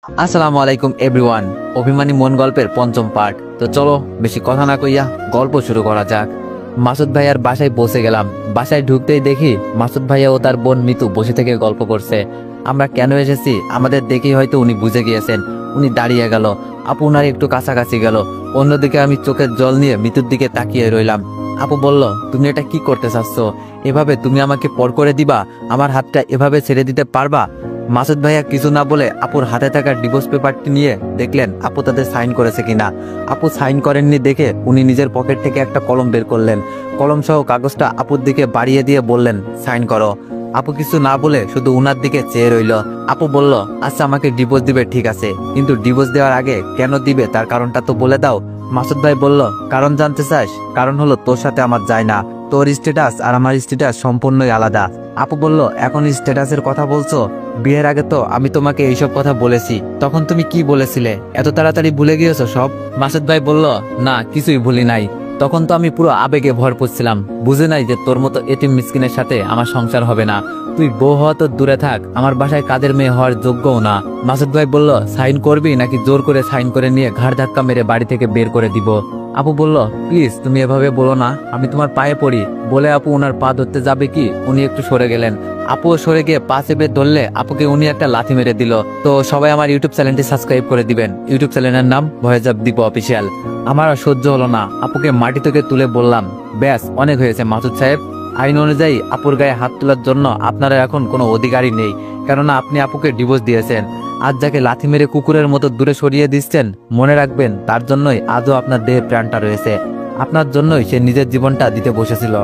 আসসালামু আলাইকুম এভরিওয়ান। অভিমানী মন গল্পের পঞ্চম পার্ট। তো চলো বেশি কথা না কইয়া গল্প শুরু করা যাক। মাসুদ ভাইয়ার বাসায় পৌঁছে গেলাম। বাসায় ঢুকতেই দেখি মাসুদ ভাইয়া ও তার বোন মিতু বসে থেকে গল্প করছে। আমরা কেন এসেছি আমাদের দেখেই হয়তো উনি বুঝে গিয়েছেন। উনি দাঁড়িয়ে গেল, আপু উনার একটু কাছাকাছি গেল। অন্যদিকে আমি চোখের জল নিয়ে মিতুর দিকে তাকিয়ে রইলাম। আপু বলল, তুমি এটা কি করতে চাচ্ছ? এভাবে তুমি আমাকে পর করে দিবা? আমার হাতটা এভাবে ছেড়ে দিতে পারবা? মাসুদ ভাইয়া কিছু না বলে আপুর হাতে থাকা ডিভোর্স পেপারটি নিয়ে দেখলেন আপু তাদের সাইন করেছে কিনা। আপু সাইন করেননি দেখে উনি নিজের পকেট থেকে একটা কলম বের করলেন। কলম সহ কাগজটা আপুর দিকে বাড়িয়ে দিয়ে বললেন, সাইন করো। আপু কিছু না বলে শুধু উনার দিকে চেয়ে রইল। আপু বলল, আচ্ছা আমাকে ডিভোর্স দিবে ঠিক আছে, কিন্তু ডিভোর্স দেওয়ার আগে কেন দিবে তার কারণটা তো বলে দাও। মাসুদ ভাই বলল, কারণ জানতে চাস? কারণ হলো তোর সাথে আমার যায় না। তোর স্ট্যাটাস আর আমার স্ট্যাটাস সম্পূর্ণই আলাদা। আপু বলল, এখন স্ট্যাটাসের কথা বলছো? বিয়ের আগে তো আমি তোমাকে এইসব কথা বলেছি, তখন তুমি কি বলেছিলে? এত তাড়াতাড়ি ভুলে গিয়েছো সব? মাসুদ ভাই বলল, না কিছুই ভুলি নাই। তখন তো আমি পুরো আবেগে ভরপুর ছিলাম, বুঝে নাই যে তোর মতো এতিম মিসকিনের সাথে আমার সংসার হবে না। তুই বউ হওয়া তো দূরে থাক, আমার বাসায় কাদের মেয়ে হওয়ার যোগ্যও না। মাসুদ ভাই বলল, সাইন করবি নাকি জোর করে সাইন করে নিয়ে ঘাড় ধাক্কা মেরে বাড়ি থেকে বের করে দিব? আপু বলল, প্লিজ তুমি এভাবে বলো না, আমি তোমার পায়ে পড়ি। বলে আপু ওনার পা ধরতে যাবে কি উনি একটু সরে গেলেন। আপুও সরে গিয়ে পা চেপে ধরলে আপুকে উনি একটা লাথি মেরে দিল। তো সবাই আমার ইউটিউব চ্যানেলটি সাবস্ক্রাইব করে দিবেন। ইউটিউব চ্যানেলের নাম ভয়েস অফ দীপ অফিসিয়াল। আমার আর সহ্য হলো না, আপুকে মাটি থেকে তুলে বললাম, ব্যাস অনেক হয়েছে মাসুদ সাহেব। আইন অনুযায়ী আপুর গায়ে হাত তোলার জন্য আপনারা এখন কোনো অধিকারই নেই, কেননা আপনি আপুকে ডিভোর্স দিয়েছেন। আজ যাকে লাথি মেরে কুকুরের মতো দূরে সরিয়ে দিচ্ছেন, মনে রাখবেন তার জন্যই আজও আপনার দেহে প্রাণটা রয়েছে। আপনার জন্যই সে নিজের জীবনটা দিতে বসেছিল।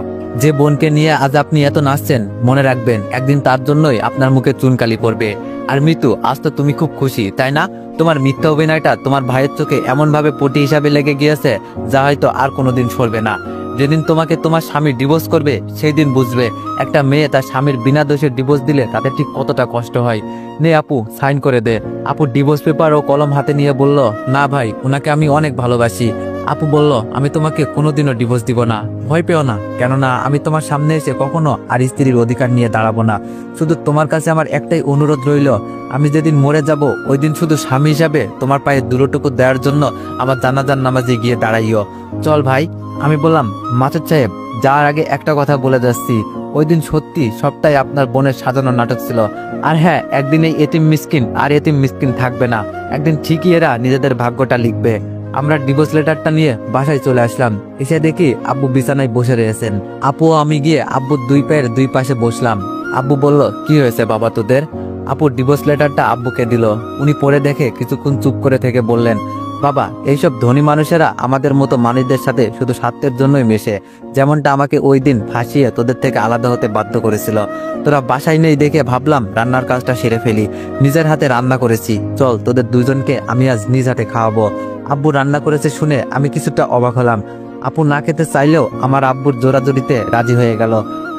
যে বোনকে নিয়ে আজ আপনি এত নাচছেন, মনে রাখবেন একদিন তার জন্যই আপনার মুখে চুনকালি পড়বে। আর মিতু, আজ তো তুমি খুব খুশি তাই না? তোমার মিথ্যা অভিনয়টা তোমার ভাইয়ের চোখে এমন ভাবে পটি হিসাবে লেগে গিয়েছে যা হয়তো আর কোনোদিন সরবে না। যেদিন তোমাকে তোমার স্বামী ডিভোর্স করবে সেই দিন বুঝবে একটা মেয়ে তার স্বামীর বিনা দোষে ডিভোর্স দিলে তাতে ঠিক কতটা কষ্ট হয়। নে আপু সাইন করে দে। আপু ডিভোর্স পেপার ও কলম হাতে নিয়ে বলল, না ভাই, উনাকে আমি অনেক ভালোবাসি। আপু বলল, আমি তোমাকে কোনোদিনও ডিভোর্স দিব না, ভয় পেও না। কেননা আমি তোমার সামনে এসে কখনো আর স্ত্রীর অধিকার নিয়ে দাঁড়াবো না। শুধু তোমার কাছে আমার একটাই অনুরোধ রইল, আমি যেদিন মরে যাব ওই দিন শুধু স্বামী হিসাবে তোমার পায়ে দুটোটুকু দেওয়ার জন্য আমার জানাজার নামাজে গিয়ে দাঁড়াইও। চল ভাই। আমি বললাম, মাসুদ সাহেব যাওয়ার আগে একটা কথা বলে যাচ্ছি, ওই দিন সত্যি সবটাই আপনার বোনের সাজানো নাটক ছিল। আর হ্যাঁ, একদিন এই এতিম মিসকিন আর এতিম মিসকিন থাকবে না, একদিন ঠিকই এরা নিজেদের ভাগ্যটা লিখবে। আমরা ডিভোর্স লেটারটা নিয়ে বাসায় চলে আসলাম। এসে দেখি আব্বু বিছানায় বসে রয়েছেন। আপু আমি গিয়ে আব্বুর দুই পায়ের দুই পাশে বসলাম। আব্বু বলল, কি হয়েছে বাবা তোদের? আপু ডিভোর্স লেটারটা আব্বুকে দিল। উনি পড়ে দেখে কিছুক্ষণ চুপ করে থেকে বললেন, বাবা এইসব ধনী মানুষেরা আমাদের মতো মানুষদের সাথে শুধু স্বার্থের জন্যই মেশে, যেমনটা আমাকে ওই দিন ফাঁসিয়ে তোদের থেকে আলাদা হতে বাধ্য করেছিল। তোরা বাসায় নেই দেখে ভাবলাম রান্নার কাজটা সেরে ফেলি। নিজের হাতে রান্না করেছি, চল তোদের দুজনকে আমি আজ নিজ হাতে খাওয়াবো। আব্বু রান্না করেছে শুনে আমি কিছুটা অবাক হলাম। আপু না খেতে চাইলেও আমার আব্বুর জোরাজোরিতে রাজি হয়ে গেল।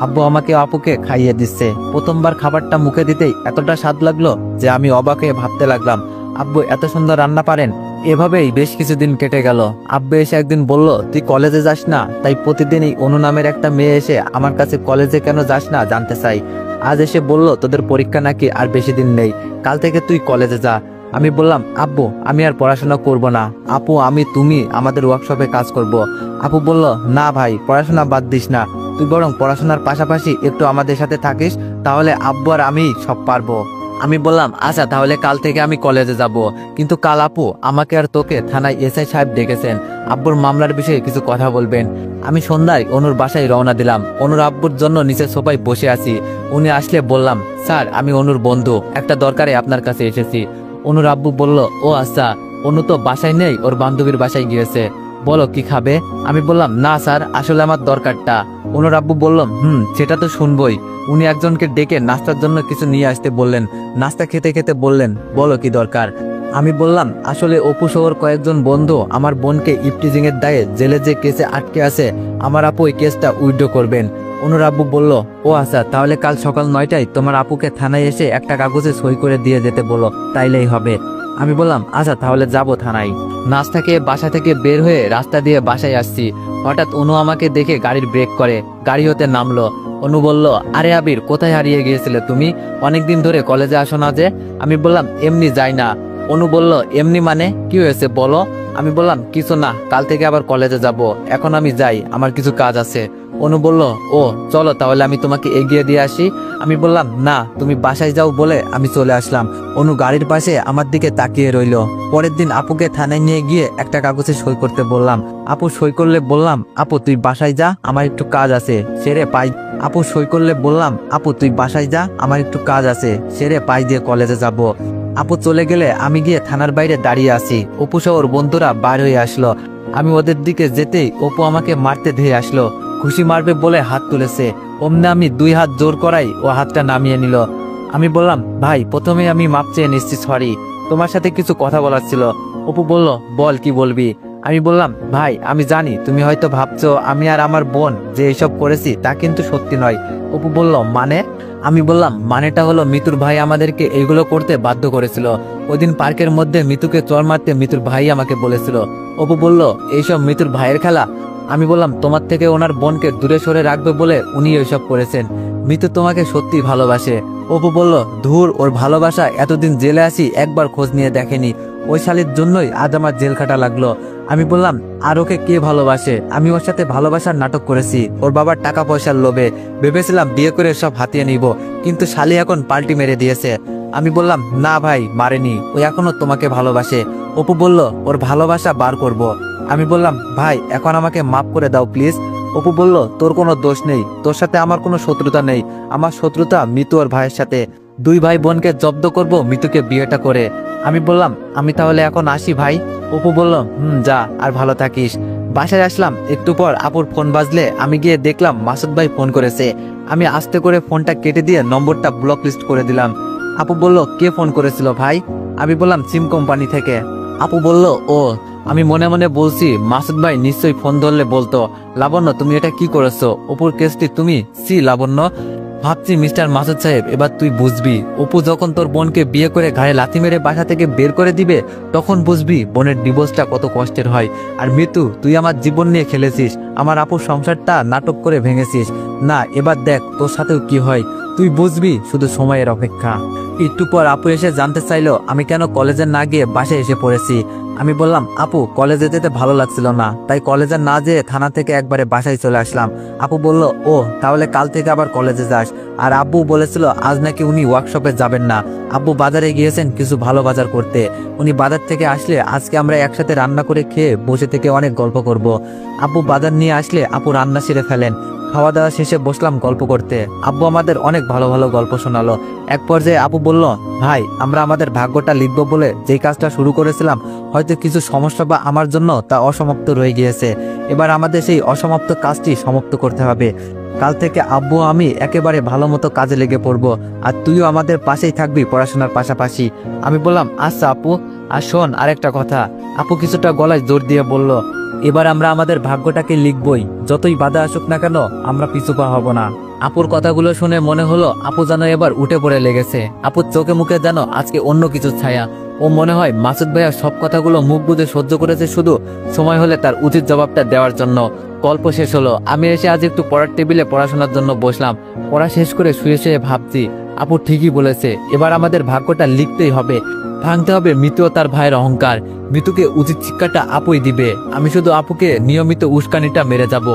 আব্বু আমাকে আপুকে খাইয়ে দিচ্ছে। প্রথমবার খাবারটা মুখে দিতেই এতটা স্বাদ লাগলো যে আমি অবাক হয়ে ভাবতে লাগলাম, আব্বু এত সুন্দর রান্না পারেন। এভাবেই বেশ কিছুদিন কেটে গেল। আব্বু এসে একদিন বলল, তুই কলেজে যাস না, তাই প্রতিদিনই অনু নামের একটা মেয়ে এসে আমার কাছে কলেজে কেন যাস না জানতে চাই। আজ এসে বলল তোদের পরীক্ষা নাকি আর বেশি দিন নেই, কাল থেকে তুই কলেজে যা। আমি বললাম, আব্বু আমি আর পড়াশোনা করব না, আপু আমি তুমি আমাদের ওয়ার্কশপে কাজ করব। আপু বলল, না ভাই পড়াশোনা বাদ দিস না, তুই বরং পড়াশোনার পাশাপাশি একটু আমাদের সাথে থাকিস, তাহলে আব্বু আর আমি সব পারবো। আমি বললাম, আচ্ছা তাহলে কাল থেকে আমি কলেজে যাব। কিন্তু কাল আপু আমাকে আর তোকে থানায় এসআই সাহেব ডেকেছেন, আব্বুর মামলার বিষয়ে কিছু কথা বলবেন। আমি সন্ধ্যায় অনুর বাসায় রওনা দিলাম। অনুর আব্বুর জন্য নিচে সোফায় বসে আছি। উনি আসলে বললাম, স্যার আমি অনুর বন্ধু, একটা দরকারে আপনার কাছে এসেছি। অনুর আব্বু বলল, ও আচ্ছা, অনু তো বাসায় নেই, ওর বান্ধবীর বাসায় গিয়েছে, বলো কি খাবে? আমি বললাম, না স্যার আসলে আমার দরকারটা। অনুর আব্বু বলল, সেটা তো শুনবই। উনি একজনকে ডেকে নাস্তার জন্য কিছু নিয়ে আসতে বললেন। নাস্তা খেতে খেতে বললেন, বলো কি দরকার? আমি বললাম, আসলে অপু সহ কয়েকজন বন্ধু আমার বোনকে ইফটিজিং এর দায়ে জেলে যে কেসে আটকে আছে, আমার আপু ওই কেসটা উইথড্র করবেন। অনুর আব্বু বলল, ও আচ্ছা তাহলে কাল সকাল 9টায় তোমার আপুকে থানায় এসে একটা কাগজে সই করে দিয়ে যেতে বলো, তাইলেই হবে। আমি বললাম, আচ্ছা তাহলে যাবো থানায়। নাস্তা খেয়ে বাসা থেকে বের হয়ে রাস্তা দিয়ে বাসায় আসছি, হঠাৎ অনু আমাকে দেখে গাড়ির ব্রেক করে, গাড়ি হতে নামলো। অনু বলল, আরে আবির কোথায় হারিয়ে গিয়েছিলে তুমি? অনেকদিন ধরে কলেজে আসো না যে? আমি বললাম, এমনি যাই না। অনু বলল, এমনি মানে কি হয়েছে বলো। আমি বললাম, কিছু না, কাল থেকে আবার কলেজে যাব, এখন আমি যাই, আমার কিছু কাজ আছে। অনু বলল, ও চলো তাহলে আমি তোমাকে এগিয়ে দিয়ে আসি। আমি বললাম, না, তুমি বাসায় যাও বলে আমি চলে আসলাম। অনু গাড়ির পাশে আমার দিকে তাকিয়ে রইল। পরের দিন আপুকে থানায় নিয়ে গিয়ে একটা কাগজে সই করতে বললাম। আপু সই করলে বললাম, আপু তুই বাসায় যা, আমার একটু কাজ আছে, সেরে পাই। আপু সই করলে বললাম, আপু তুই বাসায় যা, আমার একটু কাজ আছে, সেরে পাই দিয়ে কলেজে যাব। আপু চলে গেলে আমি গিয়ে থানার বাইরে দাঁড়িয়ে আছি। অপু সহ ওর বন্ধুরা বার হয়ে আসলো। আমি ওদের দিকে যেতেই অপু আমাকে মারতে ধেয়ে আসলো। খুশি মারবে বলে হাত তুলেছে, অমনি আমি 2 হাত জোর করাই ও হাতটা নামিয়ে নিল। আমি বললাম, ভাই প্রথমে আমি মাপ চেয়ে নিচ্ছি, সরি, তোমার সাথে কিছু কথা বলার ছিল। অপু বলল, বল কি বলবি। আমি বললাম, ভাই আমি জানি তুমি হয়তো ভাবছো আমি আর আমার বোন যে এসব করেছি তা কিন্তু সত্যি নয়। অপু বলল, মানে। আমি বললাম, মানেটা হলো মিতুর ভাই আমাদেরকে এইগুলো করতে বাধ্য করেছিল। ওইদিন পার্কের মধ্যে মিতুকে চর মারতে মিতুর ভাই আমাকে বলেছিল। অপু বলল, এইসব মিতুর ভাইয়ের খেলা। আমি বললাম, তোমার থেকে ওনার বোনকে দূরে সরে রাখবে বলে উনি এইসব করেছেন। মিতু তোমাকে সত্যি ভালোবাসে। অপু বলল, ধুর, ওর ভালোবাসা, এতদিন জেলে আসি একবার খোঁজ নিয়ে দেখেনি, ওই শালির জন্যই আজ আমার জেল খাটা লাগলো। আমি বললাম, আর ওকে কে ভালোবাসে, আমি ওর সাথে ভালোবাসার নাটক করেছি ওর বাবার টাকা পয়সার লোভে। ভেবেছিলাম বিয়ে করে সব হাতিয়ে নিব, কিন্তু শালি এখন পাল্টি মেরে দিয়েছে। আমি বললাম, না ভাই, মারেনি, ও এখনো তোমাকে ভালোবাসে। অপু বলল, ওর ভালোবাসা বার করব। আমি বললাম, ভাই এখন আমাকে মাফ করে দাও প্লিজ। অপু বলল, তোর কোনো দোষ নেই, তোর সাথে আমার কোনো শত্রুতা নেই, আমার শত্রুতা মিতু ওর ভাইয়ের সাথে। 2 ভাই বোনকে জব্দ করব মিতুকে বিয়েটা করে। আমি বললাম, আমি তাহলে এখন আসি ভাই। অপু বলল, যা, আর ভালো থাকিস। বাসায় আসলাম, একটু পর আপুর ফোন বাজলে আমি গিয়ে দেখলাম মাসুদ ভাই ফোন করেছে। আমি আস্তে করে ফোনটা কেটে দিয়ে নম্বরটা ব্লক লিস্ট করে দিলাম। আপু বলল, কে ফোন করেছিল ভাই। আমি বললাম, সিম কোম্পানি থেকে। আপু বলল, ও। আমি মনে মনে বলছি, মাসুদ ভাই নিশ্চয়ই ফোন ধরলে বলতো, লাবণ্য তুমি এটা কি করেছো, অপুর কেসটি তুমি। লাবণ্য, ভাবছি মিস্টার মাসুদ সাহেব, এবার তুই বুঝবি, অপু যখন তোর বোনকে বিয়ে করে ঘাড়ে লাথি মেরে বাসা থেকে বের করে দিবে, তখন বুঝবি বোনের ডিভোর্সটা কত কষ্টের হয়। আর মিতু, তুই আমার জীবন নিয়ে খেলেছিস, আমার আপুর সংসারটা নাটক করে ভেঙেছিস। না, এবার দেখ তোর সাথেও কি হয়, তুই বুঝবি, শুধু সময়ের অপেক্ষা। একটু পর আপু এসে জানতে চাইলো আমি কেন কলেজে না গিয়ে বাসায় এসে পড়েছি। আমি বললাম, আপু কলেজে যেতে ভালো লাগছিল না, তাই কলেজে না যেয়ে থানা থেকে একবারে বাসায় চলে আসলাম। আপু বলল, ও তাহলে কাল থেকে আবার কলেজে যাস। আর আব্বু বলেছিল আজ নাকি উনি ওয়ার্কশপে যাবেন না, আব্বু বাজারে গিয়েছেন কিছু ভালো বাজার করতে। উনি বাজার থেকে আসলে আজকে আমরা একসাথে রান্না করে খেয়ে বসে থেকে অনেক গল্প করব। আব্বু বাজার নিয়ে আসলে আপু রান্না সেরে ফেলেন। খাওয়া দাওয়া শেষে বসলাম গল্প করতে। আব্বু আমাদের অনেক ভালো ভালো গল্প শোনালো। এক পর্যায়ে আপু বলল, ভাই আমরা আমাদের ভাগ্যটা লিখবো বলে যেই কাজটা শুরু করেছিলাম, হয়তো কিছু সমস্যা বা আমার জন্য তা অসমাপ্ত রয়ে গিয়েছে। এবার আমাদের সেই অসমাপ্ত কাজটি সমাপ্ত করতে হবে। কাল থেকে আব্বু আমি একেবারে ভালো মতো কাজে লেগে পড়বো, আর তুইও আমাদের পাশেই থাকবি পড়াশোনার পাশাপাশি। আমি বললাম, আচ্ছা আপু। আর শোন আরেকটা কথা। আপু কিছুটা গলায় জোর দিয়ে বলল, এবার আমরা আমাদের ভাগ্যটাকে লিখবই, যতই বাধা আসুক না কেন আমরা পিছু পা হব না। আপুর কথাগুলো শুনে মনে হলো আপু যেন এবার উঠে পড়ে লেগেছে। আপুর চোখে মুখে যেন আজকে অন্য কিছু ছায়া। ও মনে হয় মাসুদ ভাইয়া সব কথাগুলো মুখ বুঝে সহ্য করেছে, শুধু সময় হলে তার উচিত জবাবটা দেওয়ার জন্য। গল্প শেষ হলো। আমি এসে আজ একটু পড়ার টেবিলে পড়াশোনার জন্য বসলাম। পড়া শেষ করে শুয়ে শুয়ে ভাবছি, আপু ঠিকই বলেছে, এবার আমাদের ভাগ্যটা লিখতেই হবে, ভাঙতে হবে মিতু ও তার ভাইয়ের অহংকার। মিতুকে উচিত শিক্ষাটা আপুই দিবে, আমি শুধু আপুকে নিয়মিত উস্কানিটা মেরে যাব।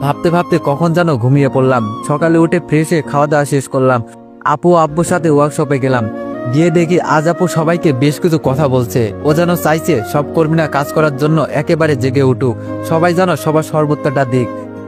ভাবতে ভাবতে কখন যেন ঘুমিয়ে পড়লাম। সকালে উঠে ফ্রেশ হয়ে খাওয়া দাওয়া শেষ করলাম। আপু আব্বুর সাথে ওয়ার্কশপে গেলাম। গিয়ে দেখি আজ আপু সবাইকে বেশ কিছু কথা বলছে। ও যেন চাইছে সব কর্মীরা কাজ করার জন্য একেবারে জেগে উঠুক, সবাই যেন সবার সর্বোচ্চটা দিক।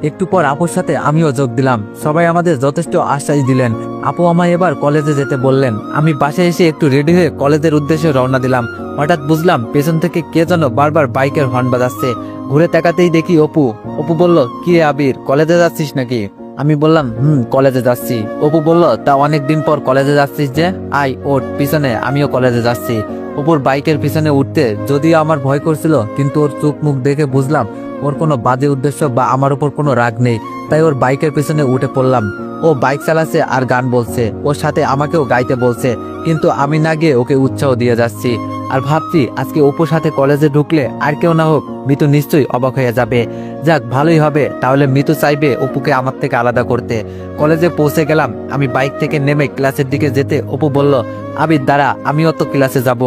একটু পর আপুর সাথে আমিও যোগ দিলাম। সবাই আমাদের যথেষ্ট আশ্বাস দিলেন। আপু আমায় এবার কলেজে যেতে বললেন। আমি বাসায় এসে একটু রেডি হয়ে কলেজের উদ্দেশ্যে রওনা দিলাম। হঠাৎ বুঝলাম পেছন থেকে কে যেন বারবার বাইকের হর্ন বাজাচ্ছে। ঘুরে তাকাতেই দেখি অপু। অপু বলল, কি রে আবির, কলেজে যাচ্ছিস নাকি? আমি বললাম, কলেজে যাচ্ছি। অপু বলল, তা অনেকদিন পর কলেজে যাচ্ছিস যে, আয় ওঠ পিছনে, আমিও কলেজে যাচ্ছি। অপুর বাইকের পিছনে উঠতে যদিও আমার ভয় করছিল, কিন্তু ওর চোখ মুখ দেখে বুঝলাম ওর কোনো বাজে উদ্দেশ্য বা আমার উপর কোনো রাগ নেই। তাই ওর বাইকের পিছনে উঠে পড়লাম। ও বাইক চালাচ্ছে আর গান বলছে, ওর সাথে আমাকেও গাইতে বলছে, কিন্তু আমি না গিয়ে ওকে উৎসাহ দিয়ে যাচ্ছি। আর ভাবছি আজকে অপুর সাথে কলেজে ঢুকলে আর কেউ না হোক মিতু নিশ্চয়ই অবাক হয়ে যাবে। যাক, ভালোই হবে, তাহলে মিতু চাইবে অপুকে আমার থেকে আলাদা করতে। কলেজে পৌঁছে গেলাম। আমি বাইক থেকে নেমে ক্লাসের দিকে যেতে অপু বলল, আবির দাঁড়া, আমিও তো ক্লাসে যাব।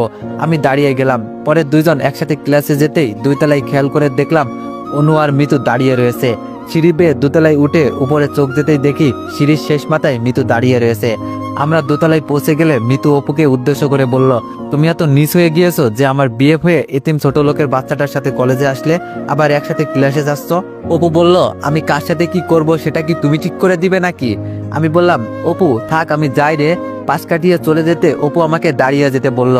আমি দাঁড়িয়ে গেলাম। পরে দুইজন একসাথে ক্লাসে যেতেই 2 তলায় খেয়াল করে দেখলাম অনু আর মিতু দাঁড়িয়ে রয়েছে। সিঁড়ি বেয়ে 2 তলায় উঠে উপরে চোখ যেতেই দেখি সিঁড়ির শেষ মাথায় মিতু দাঁড়িয়ে রয়েছে। আমরা 2 তলায় পৌঁছে গেলে মিতু অপুকে উদ্দেশ্য করে বলল, তুমি এত নিচ হয়ে গিয়েছো যে আমার বিয়ে হয়ে এতিম ছোট লোকের বাচ্চাটার সাথে কলেজে আসলে, আবার একসাথে ক্লাসে যাচ্ছ। অপু বলল, আমি কার সাথে কি করব সেটা কি তুমি ঠিক করে দিবে নাকি? আমি বললাম, অপু থাক, আমি যাই রে। পাশ কাটিয়ে চলে যেতে অপু আমাকে দাঁড়িয়ে যেতে বলল।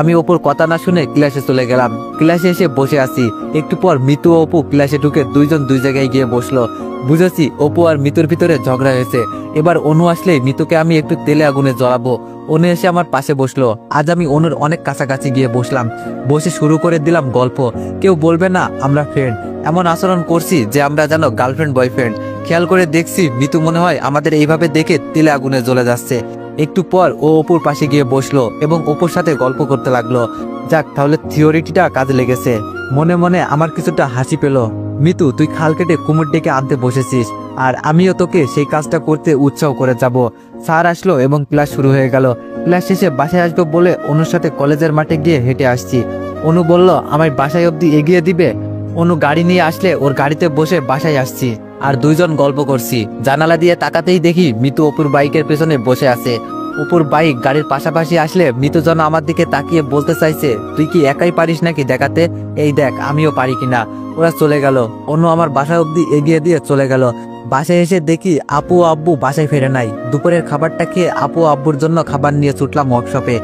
আমি অপুর কথা না শুনে ক্লাসে চলে গেলাম। ক্লাসে এসে বসে আছি। একটু পর মিতু ও অপু ক্লাসে ঢুকে দুইজন দুই জায়গায় গিয়ে বসলো। বুঝেছি অপু আর মিতুর ভিতরে ঝগড়া হয়েছে। এবার অনু আসলে মিতুকে আমি একটু তেলে আগুনে জ্বলাবো। অনু এসে আমার পাশে বসলো। আজ আমি অনুর অনেক কাছাকাছি গিয়ে বসলাম। বসে শুরু করে দিলাম গল্প। কেউ বলবে না আমরা ফ্রেন্ড, এমন আচরণ করছি যে আমরা যেন গার্লফ্রেন্ড বয়ফ্রেন্ড। খেয়াল করে দেখছি মিতু মনে হয় আমাদের এইভাবে দেখে তেলে আগুনে জ্বলে যাচ্ছে। একটু পর ও অপুর পাশে গিয়ে বসলো এবং অপুর সাথে গল্প করতে লাগলো। যাক, তাহলে থিওরিটিটা কাজে লেগেছে। মনে মনে আমার কিছুটা হাসি পেল। মিতু, তুই খাল কেটে কুমির ডেকে আনতে বসেছিস, আর আমিও তোকে সেই কাজটা করতে উৎসাহ করে যাব। স্যার আসলো এবং ক্লাস শুরু হয়ে গেল। ক্লাস শেষে বাসায় আসবো বলে অনুর সাথে কলেজের মাঠে গিয়ে হেঁটে আসছি। অনু বলল আমায় বাসায় অবধি এগিয়ে দিবে। অনু গাড়ি নিয়ে আসলে ওর গাড়িতে বসে বাসায় আসছি আর দুইজন গল্প করছি। জানালা দিয়ে তাকাতেই দেখি মিতু অপুর বাইকের পেছনে বসে আছে। অপুর বাইক গাড়ির পাশাপাশি আসলে মিতু যেন আমার দিকে তাকিয়ে বলতে চাইছে, তুই কি একাই পারিস নাকি দেখাতে, এই দেখ আমিও পারি কিনা। ওরা চলে গেল। অন্য আমার বাসা অবধি এগিয়ে দিয়ে চলে গেল। বাসায় এসে দেখি আপু আব্বু বাসায় ফেরে নাই। দুপুরের খাবারটা খেয়ে আপু আব্বুর জন্য খাবার নিয়ে ছুটলাম ওয়ার্কশপে।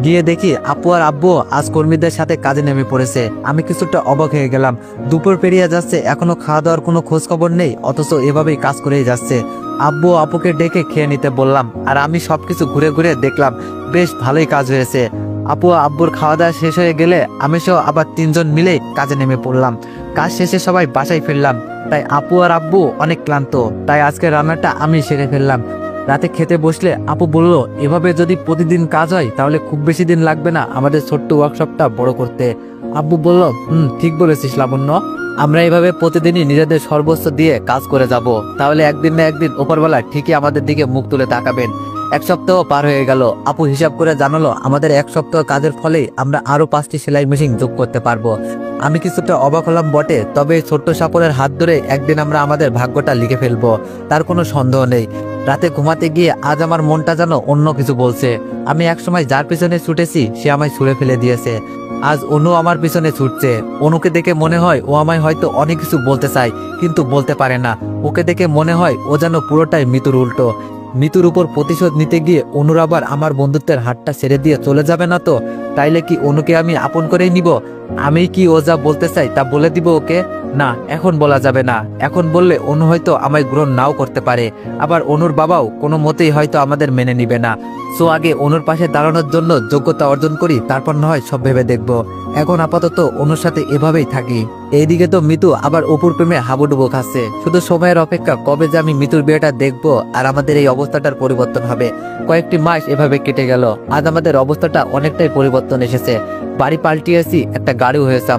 গিয়ে দেখি আপু আর আব্বু আজ কর্মীদের সাথে কাজে নেমে পড়েছে। আমি কিছুটা অবাক হয়ে গেলাম। দুপুর পেরিয়ে যাচ্ছে, এখনো খাওয়া দাওয়ার কোনো খোঁজ খবর নেই, অথচ এভাবেই কাজ করেই যাচ্ছে। আব্বু আপুকে ডেকে খেয়ে নিতে বললাম, আর আমি সবকিছু ঘুরে ঘুরে দেখলাম বেশ ভালোই কাজ হয়েছে। আপু আব্বুর খাওয়া দাওয়া শেষ হয়ে গেলে আমি সহ আবার 3 জন মিলে কাজে নেমে পড়লাম। কাজ শেষে সবাই বাসায় ফিরলাম। তাই আপু আর আব্বু অনেক ক্লান্ত, তাই আজকে রান্নাটা আমি সেরে ফেললাম। রাতে খেতে বসলে আপু বলল, এভাবে যদি প্রতিদিন কাজ হয় তাহলে খুব বেশি দিন লাগবে না আমাদের ছোট্ট ওয়ার্কশপটা বড় করতে। আব্বু বলল, ঠিক বলেছিস লাবণ্য, আমরা এভাবে প্রতিদিনই নিজেদের সর্বোচ্চ দিয়ে কাজ করে যাব, তাহলে একদিন না একদিন উপরবেলা ঠিকই আমাদের দিকে মুখ তুলে তাকাবেন। 1 সপ্তাহ পার হয়ে গেল। আপু হিসাব করে জানালো আমাদের 1 সপ্তাহ কাজের ফলে আমরা আরো 5টি সেলাই মেশিন যোগ করতে পারবো। আমি কিছুটা অবাক হলাম বটে, তবে ছোট্ট সাপনের হাত ধরে একদিন আমরা আমাদের ভাগ্যটা লিখে ফেলবো, তার কোনো সন্দেহ নেই। রাতে ঘুমাতে গিয়ে আজ আমার মনটা যেন অন্য কিছু বলছে। আমি একসময় যার পিছনে ছুটেছি সে আমায় ছুঁড়ে ফেলে দিয়েছে। আজ অনু আমার পিছনে ছুটছে। অনুকে দেখে মনে হয় ও আমায় হয়তো অনেক কিছু বলতে চায়, কিন্তু বলতে পারে না। ওকে দেখে মনে হয় ও যেন পুরোটাই মিতুর উল্টো। মিতুর উপর প্রতিশোধ নিতে গিয়ে অনুর আবার আমার বন্ধুত্বের হাতটা ছেড়ে দিয়ে চলে যাবে না তো? তাইলে কি অনুকে আমি আপন করেই নিব? আমি কি ও যা বলতে চাই তা বলে দিব ওকে? না, এখন বলা যাবে না। এখন বললে অনু হয়তো আমায় গ্রহণ নাও করতে পারে, আবার অনুর বাবাও কোনো মতেই হয়তো আমাদের মেনে নিবে না। সো আগে অনুর পাশে দাঁড়ানোর জন্য যোগ্যতা অর্জন করি, তারপর না হয় সব ভেবে দেখব। এখন আপাতত অনুর সাথে এভাবেই থাকি। এইদিকে তো মিতু আবার অপুর প্রেমে হাবুডুবু খাচ্ছে। শুধু সময়ের অপেক্ষা কবে যে আমি মিতুর বিয়েটা দেখবো আর আমাদের এই অবস্থাটার পরিবর্তন হবে। কয়েকটি মাস এভাবে কেটে গেল। আজ আমাদের অবস্থাটা অনেকটাই পরিবর্তন এসেছে। বাড়ি পাল্টিয়েছি, একটা গাড়িও হয়েছে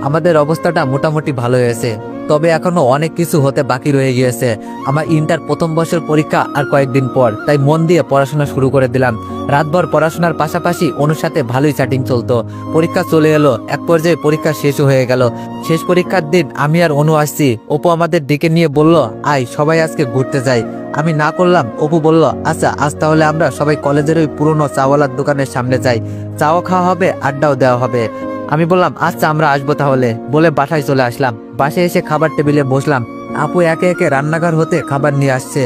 আমাদের অবস্থাটা মোটামুটি ভালো হয়েছে। তবে এখনো অনেক কিছু হতে বাকি রয়ে গিয়েছে। আমার ইন্টার প্রথম বর্ষের পরীক্ষা আর কয়েকদিন পর, তাই মন দিয়ে পড়াশোনা শুরু করে দিলাম। রাতভর পড়াশোনার পাশাপাশি অনুর সাথে ভালোই চ্যাটিং চলতো। পরীক্ষা চলে এলো, এক পর্যায়ে পরীক্ষা শেষও হয়ে গেল। শেষ পরীক্ষার দিন আমি আর অনু আসছি। অপু আমাদের ডেকে নিয়ে বলল, আয় সবাই আজকে ঘুরতে যাই। আমি না করলাম। অপু বলল, আচ্ছা আজ তাহলে আমরা সবাই কলেজের ওই পুরনো চাওয়ালার দোকানের সামনে যাই, চাও খাওয়া হবে, আড্ডাও দেওয়া হবে। আমি বললাম, আচ্ছা আমরা আসবো তাহলে, বলে বাসায় চলে আসলাম। বাসায় এসে খাবার টেবিলে বসলাম। আপু একে একে রান্নাঘর হতে খাবার নিয়ে আসছে।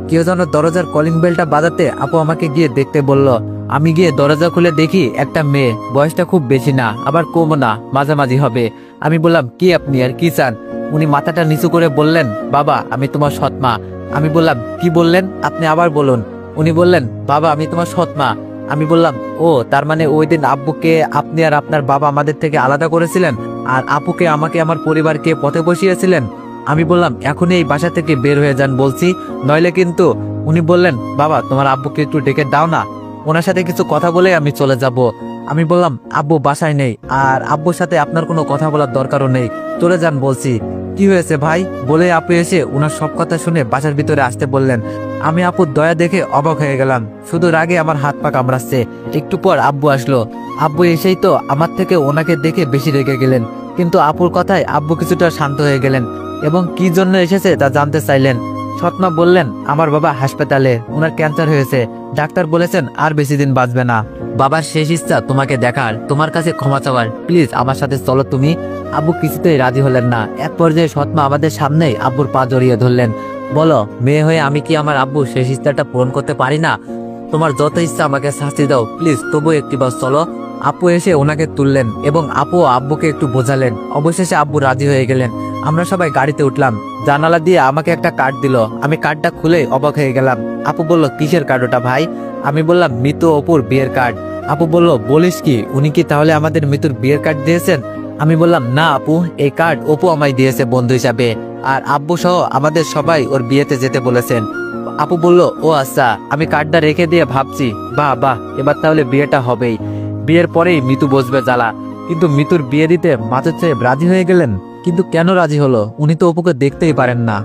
কেউ যেন দরজার কলিং বেলটা বাজাতে আপু আমাকে গিয়ে দেখতে বলল। আমি গিয়ে দরজা খুলে দেখি একটা মেয়ে, বয়সটা খুব বেশি না আবার কমও না, মাঝামাঝি হবে। আমি বললাম, কি আপনি আর কি চান? উনি মাথাটা নিচু করে বললেন, বাবা আমি তোমার সৎ মা। আমি বললাম, কি বললেন? আপনি আবার বলুন। উনি বললেন, বাবা আমি তোমার সৎ মা। আমি বললাম, ও তার মানে ওই দিন আব্বুকে আপনি আর আপনার বাবা আমাদের থেকে আলাদা করেছিলেন, আর আপুকে আমাকে আমার পরিবারকে পথে বসিয়েছিলেন। আমি বললাম, এখনই এই বাসা থেকে বের হয়ে যান বলছি, নইলে কিন্তু। উনি বললেন, বাবা তোমার আব্বুকে একটু ডেকে দাও না, ওনার সাথে কিছু কথা বলে আমি চলে যাব। আমি বললাম আব্বু বাসায় নেই, আর আব্বুর সাথে আপনার কোনো কথা বলার দরকারও নেই, চলে যান বলছি। কি হয়েছে ভাই বলে আপু এসে ওনার সব কথা শুনে বাসার ভিতরে আসতে বললেন। আমি আপুর দয়া দেখে অবাক হয়ে গেলাম, শুধু রাগে আমার হাত পা কামড়াচ্ছে। একটু পর আব্বু আসলো। আব্বু এসেই তো আমার থেকে ওনাকে দেখে বেশি রেগে গেলেন, কিন্তু আপুর কথায় আব্বু কিছুটা শান্ত হয়ে গেলেন এবং কি জন্য এসেছে তা জানতে চাইলেন। সৎমা বললেন আমার বাবা হাসপাতালে, ওনার ক্যান্সার হয়েছে, ডাক্তার বলেছেন আর বেশি দিন বাঁচবে না। বাবার শেষ ইচ্ছা তোমাকে দেখার, তোমার কাছে ক্ষমা চাওয়ার, প্লিজ আমার সাথে চলো তুমি। আব্বু কিছুতেই রাজি হলেন না। এক পর্যায়ে সৎমা আমাদের সামনেই আব্বুর পা জড়িয়ে ধরলেন। বলো মেয়ে হয়ে আমি কি আমার আব্বুর শেষ ইচ্ছাটা পূরণ করতে পারি না? তোমার যত ইচ্ছা আমাকে শাস্তি দাও, প্লিজ তবু একটিবার চলো। আপু এসে ওনাকে তুললেন এবং আপু আব্বুকে একটু বোঝালেন। অবশেষে আব্বু রাজি হয়ে গেলেন। আমরা সবাই গাড়িতে উঠলাম। জানালা দিয়ে আমাকে একটা কার্ড দিল। আমি কার্ডটা খুলে অবাক হয়ে গেলাম। আপু বলল কিসের কার্ড ওটা ভাই? আমি বললাম মৃত অপুর বিয়ের কার্ড। আপু বলল বলিস কি, উনি কি তাহলে আমাদের মৃত্যুর বিয়ের কার্ড দিয়েছেন? আমি বললাম না আপু, এই কার্ড অপু আমায় দিয়েছে বন্ধু হিসাবে, আর আব্বু সহ আমাদের সবাই ওর বিয়েতে যেতে বলেছেন। আপু বলল ও আচ্ছা। আমি কার্ডটা রেখে দিয়ে ভাবছি বাহ বাহ, এবার তাহলে বিয়েটা হবেই। বিয়ের পরেই মিতু বসবে জ্বালা। কিন্তু মিতুর বিয়ে দিতে মাতুর সাহেব রাজি হয়ে গেলেন। কিন্তু কেন রাজি হলো? উনি তো অপুকে দেখতেই পারেন না।